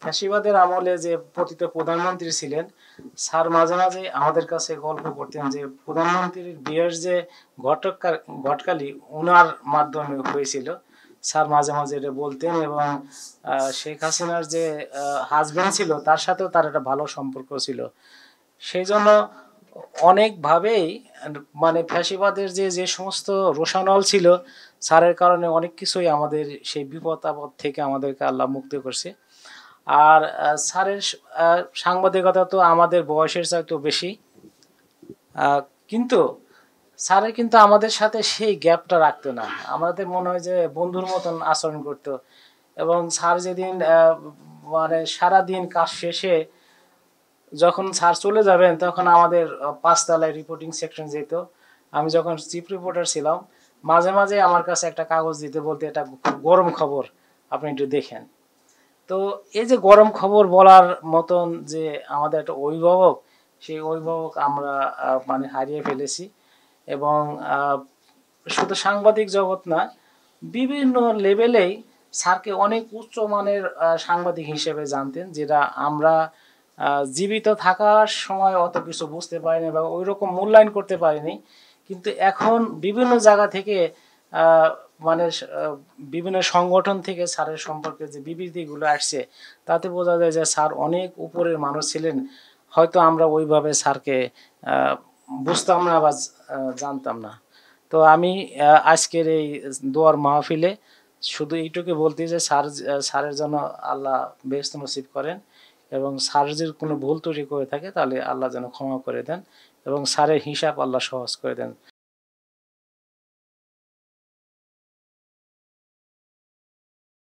ফ্যাসিবাদের আমলে যে পতিত প্রধানমন্ত্রী ছিলেন, স্যার মাঝে মাঝে আমাদের কাছে গল্প করতেন যে প্রধানমন্ত্রীর বিয়ের যে ঘটকালি উনার মাধ্যমে হয়েছিল। স্যার মাঝে মাঝে এটা বলতেন এবং শেখ হাসিনার যে হাজবেন্ড ছিল তার সাথেও তার একটা ভালো সম্পর্ক ছিল। সেই জন্য অনেকভাবেই মানে ফ্যাসিবাদের যে সমস্ত রোষানল ছিল, স্যারের কারণে অনেক কিছুই আমাদের সেই বিপদ আপদ থেকে আমাদেরকে আল্লাহ মুক্ত করছে। আর স্যারের সাংবাদিকতা তো আমাদের বয়সের চাইতেও বেশি, কিন্তু স্যারের কিন্তু আমাদের সাথে সেই গ্যাপটা রাখতো না। আমাদের মনে হয় যে বন্ধুর মতন আচরণ করতো। এবং স্যার যেদিন মানে সারাদিন কাজ শেষে যখন স্যার চলে যাবেন তখন আমাদের ৫ তলায় রিপোর্টিং সেকশন যেত। আমি যখন চিফ রিপোর্টার ছিলাম, মাঝে মাঝে আমার কাছে একটা কাগজ দিতে, বলতে এটা খুব গরম খবর, আপনি একটু দেখেন। তো এই যে গরম খবর বলার মতন যে আমাদের একটা অভিভাবক, সেই অভিভাবক আমরা মানে হারিয়ে ফেলেছি। এবং শুধু সাংবাদিক জগৎ না, বিভিন্ন লেভেলেই স্যারকে অনেক উচ্চমানের সাংবাদিক হিসেবে জানতেন, যেটা আমরা জীবিত থাকার সময় অত কিছু বুঝতে পারিনি বা ওই রকম মূল্যায়ন করতে পারিনি। কিন্তু এখন বিভিন্ন জায়গা থেকে মানে বিভিন্ন সংগঠন থেকে স্যারের সম্পর্কে যে বিবৃতিগুলো আসছে, তাতে বোঝা যায় যে স্যার অনেক উপরের মানুষ ছিলেন। হয়তো আমরা ওইভাবে স্যারকে বুঝতাম না বা জানতাম না। তো আমি আজকের এই দোয়ার মাহফিলে শুধু এইটুকু বলতে যে স্যারের জন্য আল্লাহ বেহেশত নসিব করেন, এবং স্যার যদি কোনো ভুল ত্রুটি করে থাকে তাহলে আল্লাহ যেন ক্ষমা করে দেন, এবং স্যারের হিসাব আল্লাহ সহজ করে দেন।